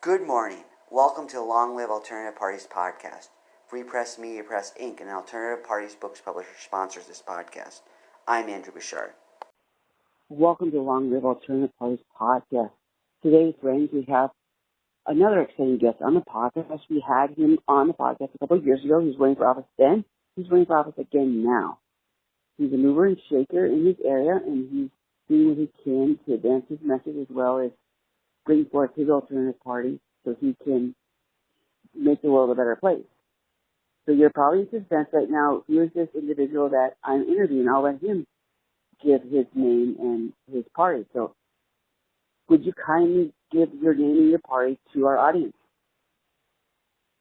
Good morning. Welcome to the Long Live Alternative Parties podcast. Free Press Media Press Inc., an alternative parties books publisher, sponsors this podcast. I'm Andrew Bouchard. Welcome to Long Live Alternative Parties podcast. Today, friends, we have another exciting guest on the podcast. We had him on the podcast a couple of years ago. He was running for office then. He's running for office again now. He's a mover and shaker in his area, and he's doing what he can to advance his message as well as bring forth his alternative party so he can make the world a better place. So you're probably in suspense right now. Who is this individual that I'm interviewing? I'll let him give his name and his party. So would you kindly give your name and your party to our audience?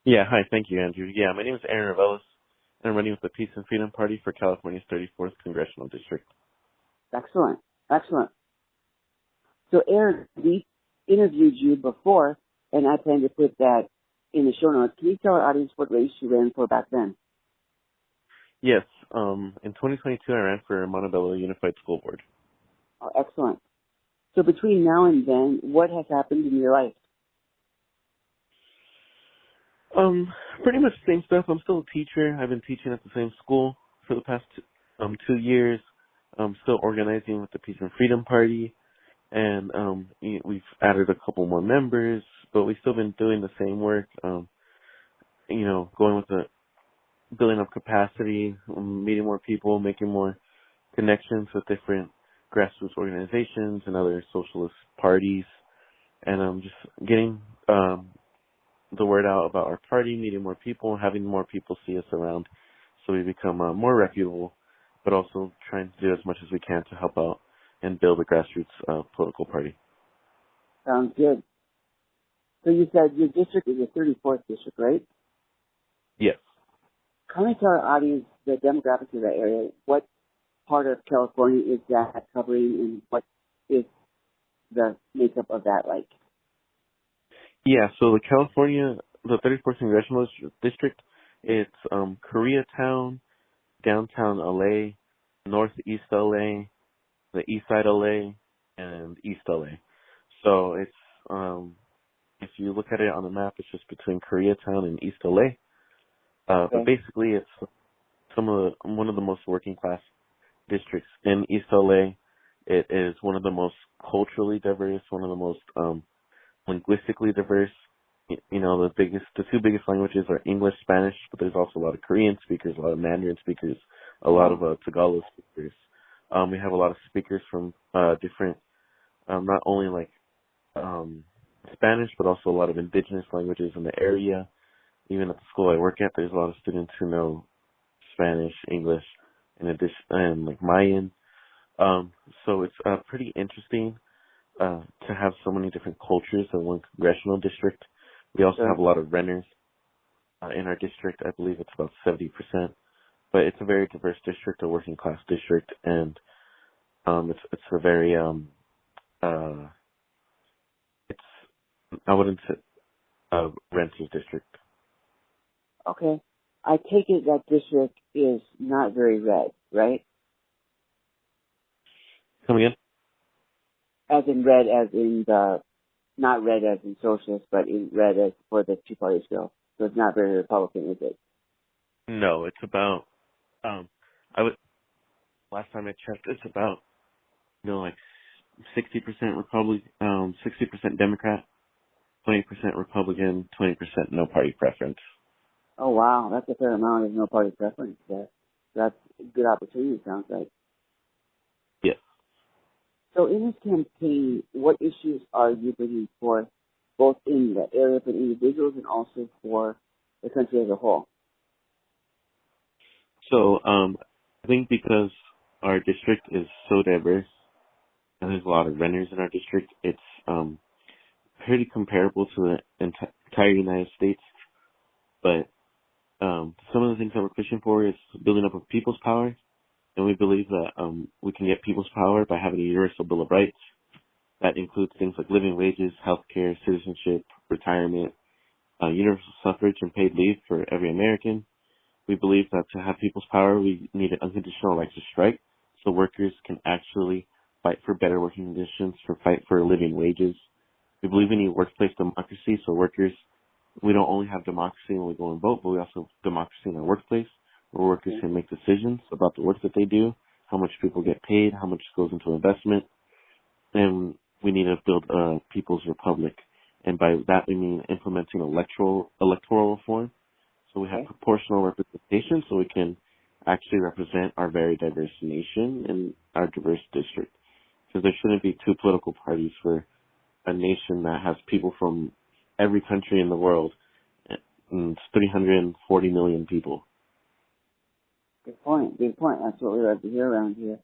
Yeah, hi, thank you, Andrew. Yeah, my name is Aaron Reveles, and I'm running with the Peace and Freedom Party for California's 34th Congressional District. Excellent, excellent. So Aaron, we interviewed you before, and I plan to put that in the show notes. Can you tell our audience what race you ran for back then? Yes, in 2022 I ran for Montebello Unified School Board. Oh, excellent. So between now and then, what has happened in your life? Pretty much the same stuff. I'm still a teacher. I've been teaching at the same school for the past 2 years. I'm still organizing with the Peace and Freedom Party, and we've added a couple more members, but we've still been doing the same work, going with the building up capacity, meeting more people, making more connections with different grassroots organizations and other socialist parties, and just getting the word out about our party, meeting more people, having more people see us around so we become more reputable, but also trying to do as much as we can to help out and build a grassroots political party. Sounds good. So you said your district is the 34th district, right? Yes. Can you tell our audience the demographics of that area? What part of California is that covering, and what is the makeup of that like? Yeah, so the 34th Congressional District, it's Koreatown, downtown LA, northeast LA, the east side LA, and east LA. So it's, if you look at it on the map, it's just between Koreatown and east LA. Okay. But basically it's one of the most working class districts in east LA. It is one of the most culturally diverse, one of the most linguistically diverse. The two biggest languages are English, Spanish, but there's also a lot of Korean speakers, a lot of Mandarin speakers, a lot of Tagalog speakers. We have a lot of speakers from different, not only Spanish, but also a lot of indigenous languages in the area. Even at the school I work at, there's a lot of students who know Spanish, English, in addition, and Mayan. So it's pretty interesting to have so many different cultures in one congressional district. We also have a lot of renters in our district. I believe it's about 70%. But it's a very diverse district, a working class district, and it's a very I wouldn't say a renters district. Okay. I take it that district is not very red, right? Come again? As in red, as in not red as in socialist, but in red as for the two parties go. So it's not very Republican, is it? No, it's about last time I checked, it's about 60% Republican, 60% Democrat, 20% Republican, 20% no party preference. Oh wow, that's a fair amount of no party preference there. That's a good opportunity, it sounds like. Yes. So in this campaign, what issues are you bringing forth, both in the area for individuals and also for the country as a whole? So I think because our district is so diverse and there's a lot of renters in our district, it's pretty comparable to the entire United States. But some of the things that we're pushing for is building up of people's power. And we believe that we can get people's power by having a universal Bill of Rights. That includes things like living wages, healthcare, citizenship, retirement, universal suffrage, and paid leave for every American. We believe that to have people's power, we need an unconditional right to strike so workers can actually fight for better working conditions, fight for living wages. We believe we need workplace democracy, so we don't only have democracy when we go and vote, but we also have democracy in our workplace, where workers can make decisions about the work that they do, how much people get paid, how much goes into investment, and we need to build a people's republic. And by that we mean implementing electoral reform, so we have proportional representation, so we can actually represent our very diverse nation and our diverse district. Because there shouldn't be two political parties for a nation that has people from every country in the world, and it's 340 million people. Good point. Good point. That's what we like to hear around here.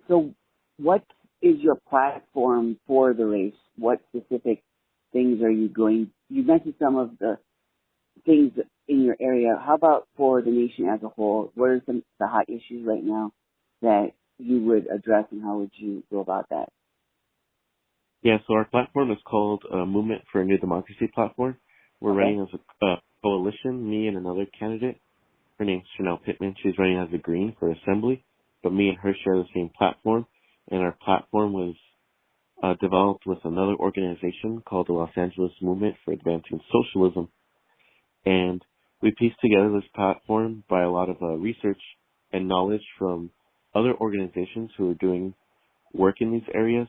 So what is your platform for the race? What specific things are you going? You mentioned some of the things in your area. How about for the nation as a whole? What are some of the hot issues right now that you would address, and how would you go about that? Yeah, so our platform is called Movement for a New Democracy Platform. We're running as a coalition, me and another candidate. Her name's Chanel Pittman. She's running as a Green for Assembly, but me and her share the same platform, and our platform was developed with another organization called the Los Angeles Movement for Advancing Socialism. And we pieced together this platform by a lot of research and knowledge from other organizations who are doing work in these areas.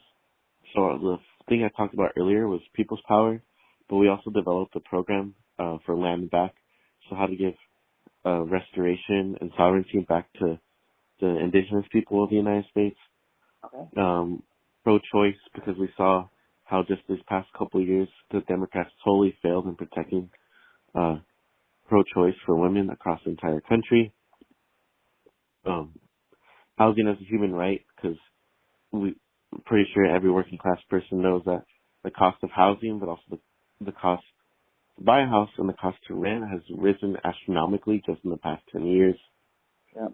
So the thing I talked about earlier was people's power, but we also developed a program for land back, so how to give restoration and sovereignty back to the indigenous people of the United States. Pro-choice, because we saw how just this past couple of years the Democrats totally failed in protecting pro-choice for women across the entire country. Housing as a human right, because I'm pretty sure every working class person knows that the cost of housing, but also the cost to buy a house and the cost to rent has risen astronomically just in the past 10 years. Yep.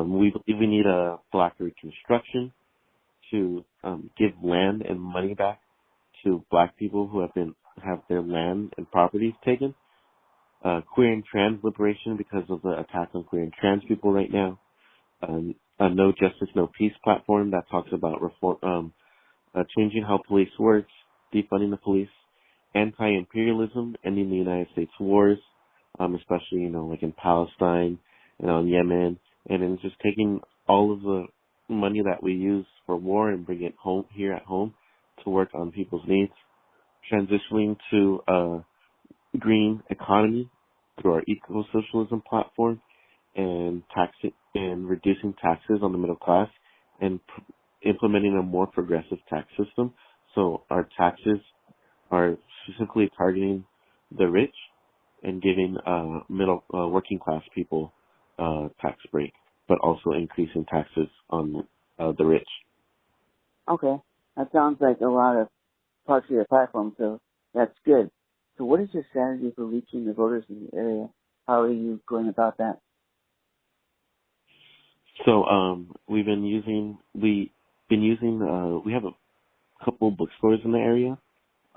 We believe we need a Black Reconstruction to give land and money back to Black people who have their land and properties taken. Queer and trans liberation because of the attack on queer and trans people right now. A No Justice, No Peace platform that talks about reform, changing how police works, defunding the police, anti-imperialism, ending the United States wars, especially, like in Palestine and in Yemen, and then just taking all of the money that we use for war and bring it home here at home to work on people's needs, transitioning to a green economy through our eco-socialism platform, and reducing taxes on the middle class, and implementing a more progressive tax system. So our taxes are specifically targeting the rich and giving working class people tax break, but also increasing taxes on the rich. Okay, that sounds like a lot of parts of your platform, so that's good. So what is your strategy for reaching the voters in the area? How are you going about that? So we have a couple bookstores in the area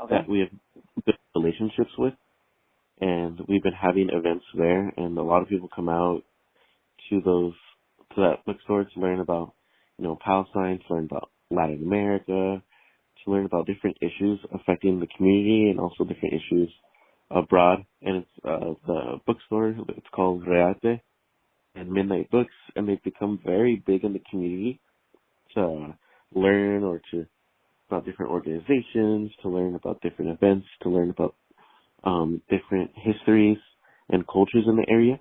that we have good relationships with, and we've been having events there, and a lot of people come out to that bookstore to learn about, Palestine, to learn about Latin America, to learn about different issues affecting the community and also different issues abroad. And it's the bookstore, it's called Reate and Midnight Books, and they've become very big in the community to learn about different organizations, to learn about different events, to learn about different histories and cultures in the area.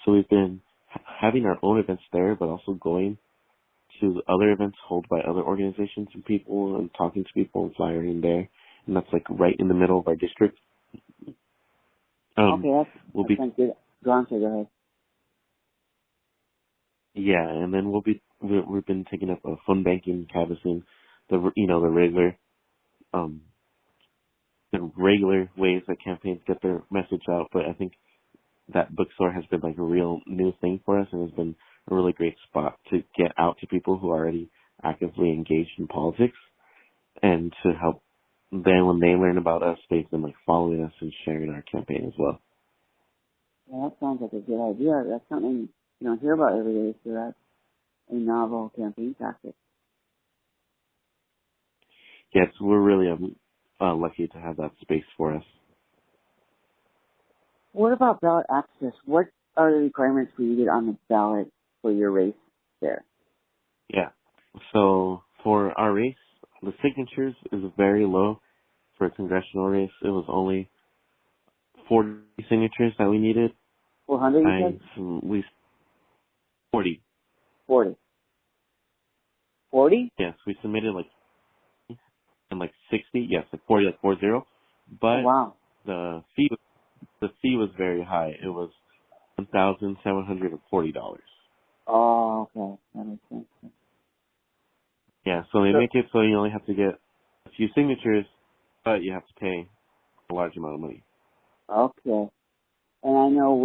So we've been having our own events there, but also going to other events held by other organizations and people, and talking to people and flyering there. And that's like right in the middle of our district. That sounds good. Go on, go ahead. Yeah, and then we've been taking up phone banking, canvassing, the regular ways that campaigns get their message out. But I think that bookstore has been like a real new thing for us, and has been a really great spot to get out to people who are already actively engaged in politics, and to help them when they learn about us, they've been like following us and sharing our campaign as well. Yeah, that sounds like a good idea. That's something you don't hear about every day, so that's a novel campaign tactic. yes, we're really lucky to have that space for us. What about ballot access? What are the requirements for you to get on the ballot for your race there? Yeah. So for our race, the signatures is very low for a congressional race. It was only 40 signatures that we needed. 400, you said? We 40. 40. 40? Yes, we submitted like 60. Yes, like 40, like 40. But Oh, wow. the fee was very high. It was $1,740. Oh, okay. That makes sense. Yeah, so they make it so you only have to get a few signatures, but you have to pay a large amount of money. Okay. And I know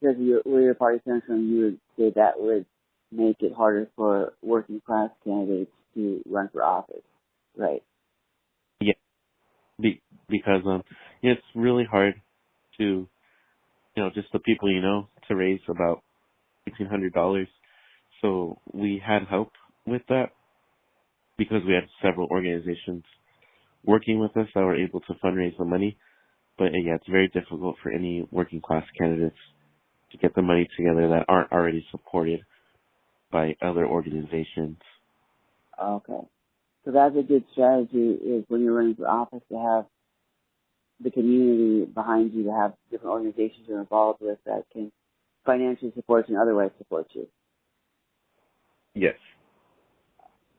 because where your party comes from, you would say that would make it harder for working class candidates to run for office, right? Yeah, because it's really hard to just the people to raise about $1,800. So we had help with that because we had several organizations working with us that were able to fundraise the money. But yeah, it's very difficult for any working class candidates to get the money together that aren't already supported by other organizations. Okay. So that's a good strategy is when you're running for office to have the community behind you, to have different organizations you're involved with that can financially support you and otherwise support you. Yes.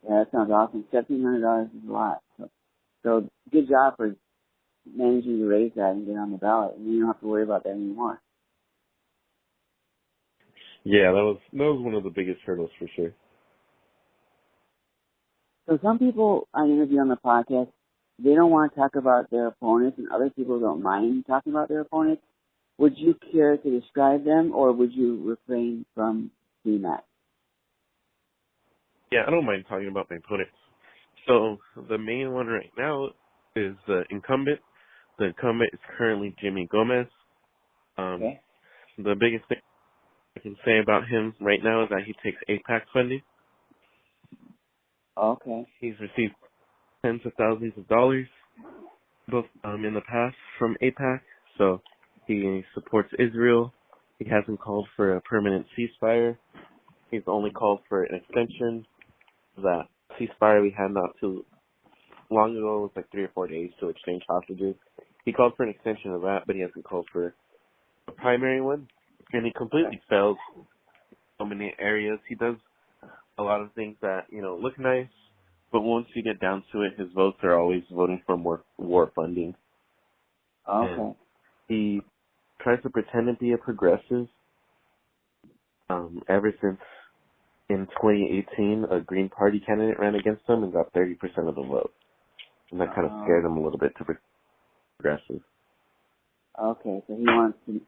Yeah, that sounds awesome. $1,700 is a lot. So good job for managing to raise that and get on the ballot. And you don't have to worry about that anymore. Yeah, that was one of the biggest hurdles for sure. So some people I interview on the podcast, they don't want to talk about their opponents, and other people don't mind talking about their opponents. Would you care to describe them, or would you refrain from doing that? Yeah, I don't mind talking about my opponents. So the main one right now is the incumbent. The incumbent is currently Jimmy Gomez. Okay. The biggest thing I can say about him right now is that he takes APAC funding. Okay. He's received tens of thousands of dollars both in the past from APAC. So he supports Israel. He hasn't called for a permanent ceasefire. He's only called for an extension. That ceasefire we had not too long ago was like 3 or 4 days to exchange hostages. He called for an extension of that, but he hasn't called for a primary one. And he completely fails so many areas. He does a lot of things that, look nice, but once you get down to it, his votes are always voting for more war funding. Okay. And he tries to pretend to be a progressive. Ever since in 2018, a Green Party candidate ran against him and got 30% of the vote. And that kind of scared him a little bit to be progressive. Okay, so he wants to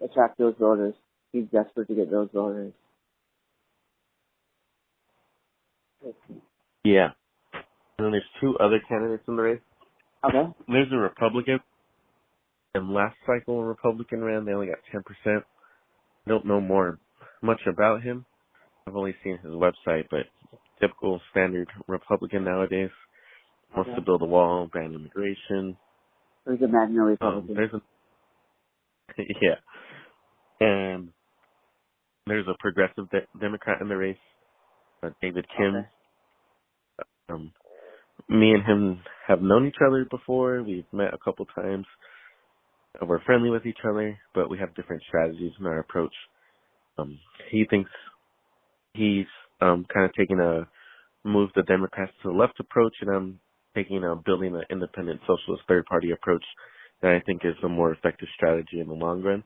attract those voters. He's desperate to get those voters. Yeah. And then there's two other candidates in the race. Okay. There's a Republican. And last cycle a Republican ran, they only got 10%. Don't know much about him. I've only seen his website, but typical standard Republican nowadays. Wants to build a wall, ban immigration. There's a Magna Republican. Yeah. And there's a progressive Democrat in the race, David Kim. Okay. Me and him have known each other before. We've met a couple times. We're friendly with each other, but we have different strategies in our approach. He thinks he's kind of taking a move the Democrats to the left approach, and I'm taking building an independent socialist third party approach that I think is a more effective strategy in the long run.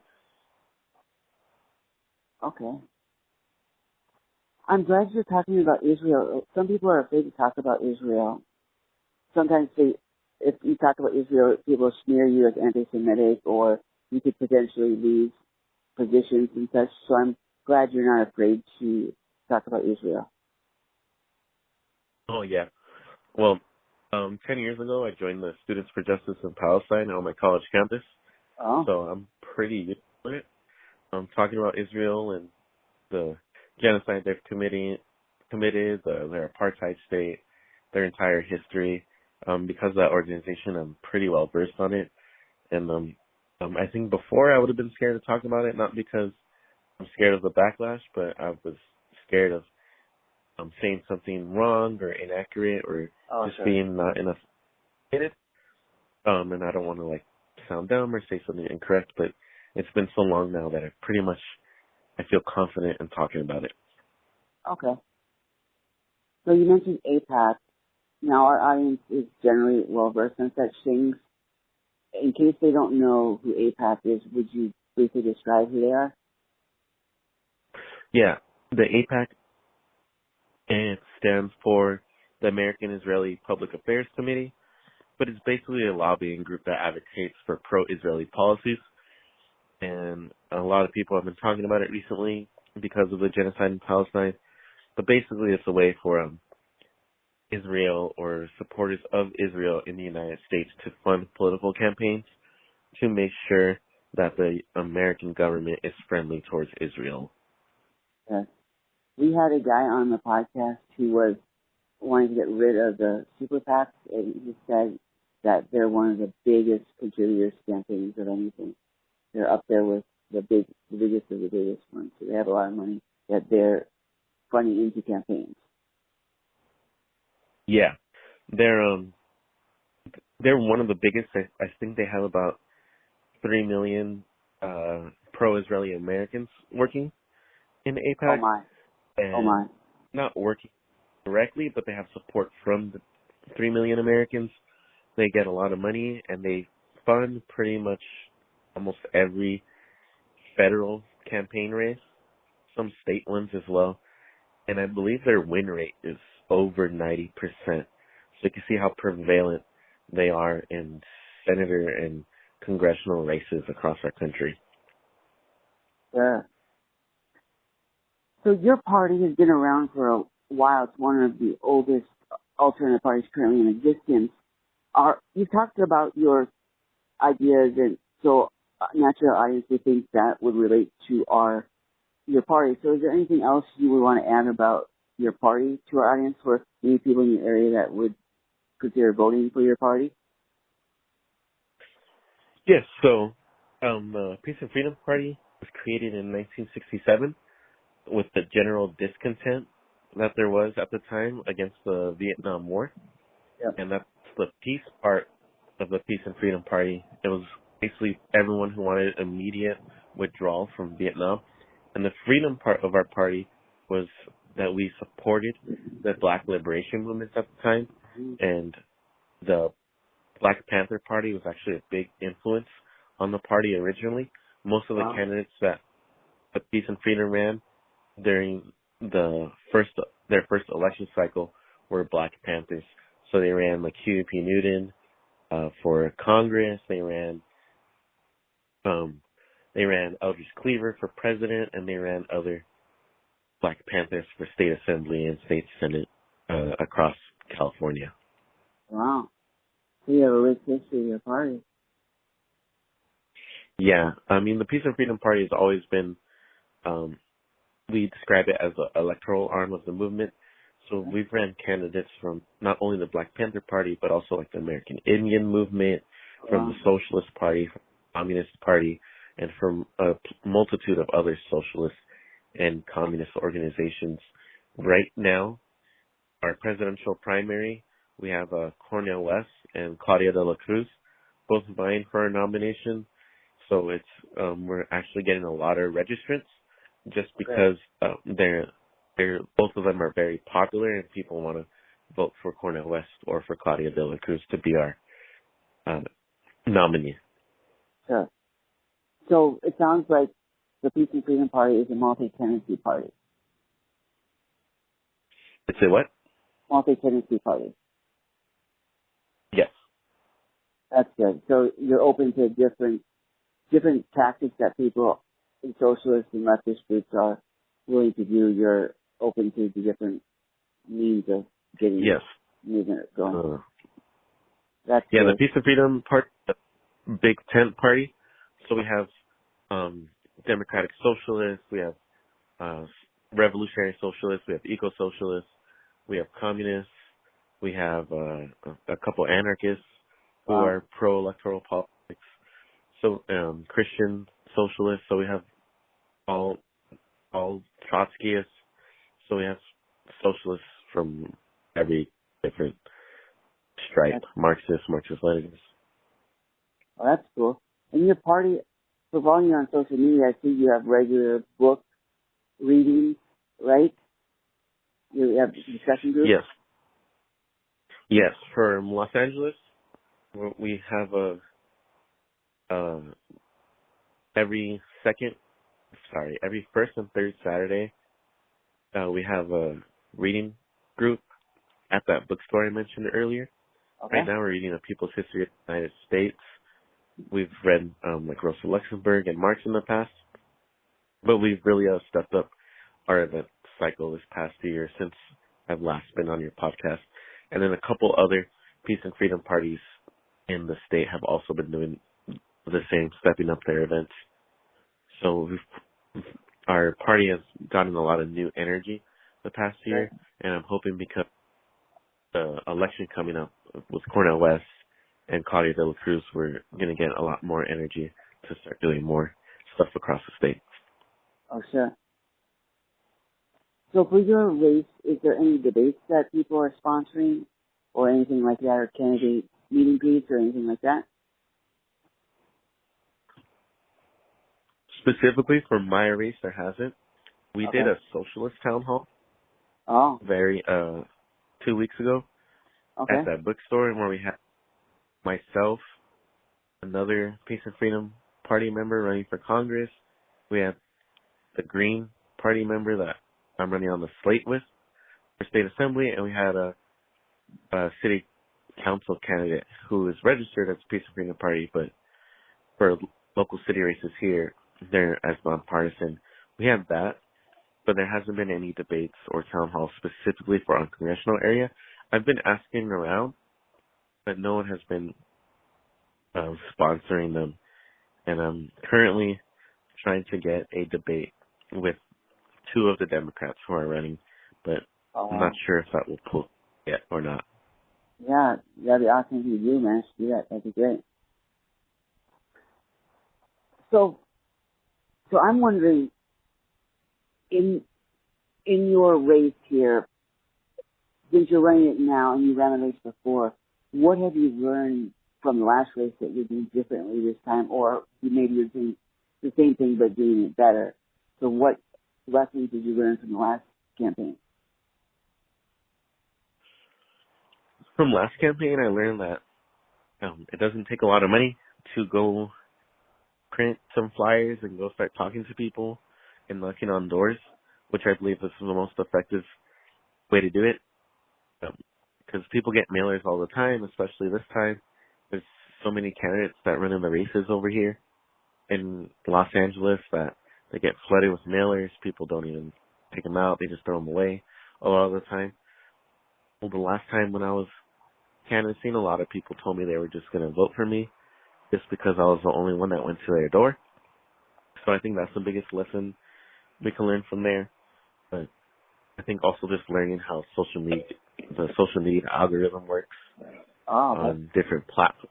Okay. I'm glad you're talking about Israel. Some people are afraid to talk about Israel. Sometimes if you talk about Israel, people smear you as anti-Semitic, or you could potentially lose positions and such. So I'm glad you're not afraid to talk about Israel. Oh, yeah. Well, 10 years ago, I joined the Students for Justice in Palestine on my college campus. Oh. So I'm pretty used to it. Talking about Israel and the genocide they've committed, their apartheid state, their entire history. Because of that organization, I'm pretty well versed on it. And I think before I would have been scared to talk about it, not because I'm scared of the backlash, but I was scared of saying something wrong or inaccurate or just being not enough educated. And I don't want to sound dumb or say something incorrect, but it's been so long now that I feel confident in talking about it. Okay. So you mentioned APAC. Now our audience is generally well versed in such things. In case they don't know who APAC is, would you briefly describe who they are? Yeah, the APAC, it stands for the American Israeli Public Affairs Committee, but it's basically a lobbying group that advocates for pro-Israeli policies. And a lot of people have been talking about it recently because of the genocide in Palestine. But basically, it's a way for Israel or supporters of Israel in the United States to fund political campaigns to make sure that the American government is friendly towards Israel. Yes. We had a guy on the podcast who was wanting to get rid of the super PACs, and he said that they're one of the biggest contributors to campaigns of anything. They're up there with the biggest of the biggest ones. So they have a lot of money that they're funding into campaigns. Yeah, they're one of the biggest. I think they have about 3 million pro-Israeli Americans working in APAC. Oh my! And Oh my! not working directly, but they have support from the 3 million Americans. They get a lot of money, and they fund pretty much almost every federal campaign race, some state ones as well. And I believe their win rate is over 90%. So you can see how prevalent they are in senator and congressional races across our country. Sure. So your party has been around for a while. It's one of the oldest alternative parties currently in existence. You talked about your ideas, and so naturally our audience would think that would relate to your party. So is there anything else you would want to add about your party to our audience, or any people in your area that would consider voting for your party? Yes, so the Peace and Freedom Party was created in 1967 with the general discontent that there was at the time against the Vietnam War. Yep. And that's the peace part of the Peace and Freedom Party. It was basically everyone who wanted immediate withdrawal from Vietnam. And the freedom part of our party was that we supported the Black liberation movements at the time. And the Black Panther Party was actually a big influence on the party originally. Most of the candidates that the Peace and Freedom ran during their first election cycle were Black Panthers. So they ran like Huey P. Newton for Congress. They ran Eldridge Cleaver for president, and they ran other Black Panthers for state assembly and state senate across California. Wow. So you have a rich history of your party. Yeah, I mean, the Peace and Freedom Party has always been, we describe it as the electoral arm of the movement. So we've ran candidates from not only the Black Panther Party, but also like the American Indian movement, from the Socialist Party, from the Communist Party, and from a multitude of other socialist and communist organizations. Right now, our presidential primary, we have Cornel West and Claudia de la Cruz, both vying for a nomination. So it's we're actually getting a lot of registrants just because they're both of them are very popular and people want to vote for Cornel West or for Claudia de la Cruz to be our nominee. Sure. So it sounds like the Peace and Freedom Party is a multi-tenancy party. It's a what? Multi-tenancy party. Yes. That's good. So you're open to different tactics that people in socialist and leftist groups are willing to do. You're open to the different means of getting movement going. That's good. The Peace and Freedom Party, the big tent party. So we have Democratic Socialists, we have Revolutionary Socialists, we have Eco-Socialists, we have Communists, We have a couple anarchists who Wow. are pro-electoral politics. So Christian socialists. So we have all Trotskyists. So we have socialists from every different stripe. Marxist, Marxist-Leninist. Well, that's cool. And your party, so following you on social media, I see you have regular book readings, right? You have discussion groups? Yes. Yes. For Los Angeles, we have every first and third Saturday, we have a reading group at that bookstore I mentioned earlier. Okay. Right now we're reading A People's History of the United States. We've read like Rosa Luxemburg and Marx in the past, but we've really stepped up our event cycle this past year since I've last been on your podcast. And then a couple other peace and freedom parties in the state have also been doing the same, stepping up their events. So our party has gotten a lot of new energy the past year, and I'm hoping because the election coming up with Cornel West and Claudia de la Cruz, we're going to get a lot more energy to start doing more stuff across the state. Oh, sure. So for your race, is there any debates that people are sponsoring or anything like that, or candidate meet and greets or anything like that? Specifically for my race, there hasn't. We Okay. did a socialist town hall Oh, 2 weeks ago okay. at that bookstore, where we had myself, another Peace and Freedom Party member running for Congress. We have the Green Party member that I'm running on the slate with for state assembly, and we had a city council candidate who is registered as Peace and Freedom Party, but for local city races here, they're as nonpartisan. We have that, but there hasn't been any debates or town halls specifically for our congressional area. I've been asking around, but no one has been sponsoring them, and I'm currently trying to get a debate with two of the Democrats who are running, but I'm not sure if that will pull yet or not. Yeah, that'd be awesome if you do, man. Do that. That'd be great. So I'm wondering, in your race here, since you're running it now and you ran a race before, what have you learned from the last race that you're doing differently this time, or maybe you're doing the same thing but doing it better? So what lessons did you learn from the last campaign? From last campaign, I learned that it doesn't take a lot of money to go print some flyers and go start talking to people and knocking on doors, which I believe is the most effective way to do it. Because people get mailers all the time, especially this time. There's so many candidates that run in the races over here in Los Angeles that they get flooded with mailers. People don't even take them out. They just throw them away a lot of the time. Well, the last time when I was canvassing, a lot of people told me they were just going to vote for me just because I was the only one that went to their door. So I think that's the biggest lesson we can learn from there. But I think also just learning how the social media algorithm works on different platforms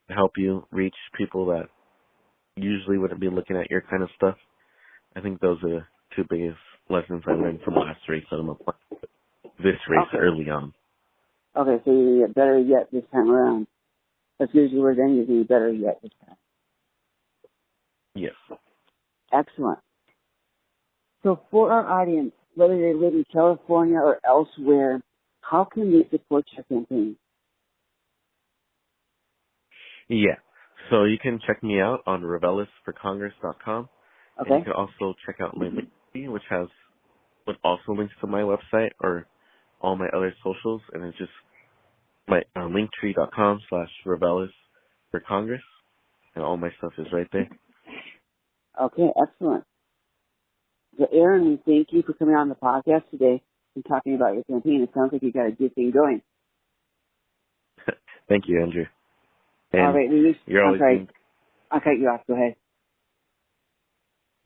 to help you reach people that usually wouldn't be looking at your kind of stuff. I think those are the two biggest lessons I learned from last race that I'm applying this race early on. Okay, so you're going to get better yet this time around. As good as you were then, you're going to be better yet this time. Yes. Excellent. So for our audience, whether they live in California or elsewhere, how can they support your campaign? Yeah. So you can check me out on revelesforcongress.com. Okay. And you can also check out my link, which also links to my website or all my other socials. And it's just my linktree.com/Reveles for Congress. And all my stuff is right there. Okay, excellent. So Aaron, we thank you for coming on the podcast today and talking about your campaign. It sounds like you got a good thing going. Thank you, Andrew. And all right, you're always doing... I'll cut you off. Go ahead.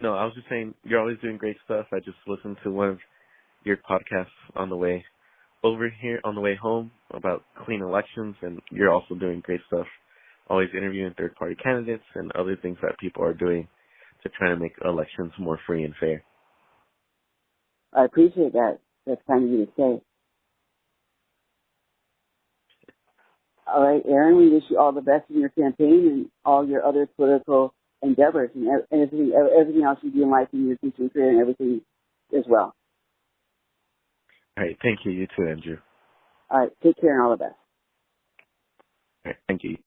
No, I was just saying you're always doing great stuff. I just listened to one of your podcasts on the way over here on the way home about clean elections, and you're also doing great stuff, always interviewing third-party candidates and other things that people are doing to try to make elections more free and fair. I appreciate that. That's kind of you to say. All right, Aaron, we wish you all the best in your campaign and all your other political endeavors and everything else you do in life and your teaching career and everything as well. All right. Thank you. You too, Andrew. All right, take care and all the best. All right. Thank you.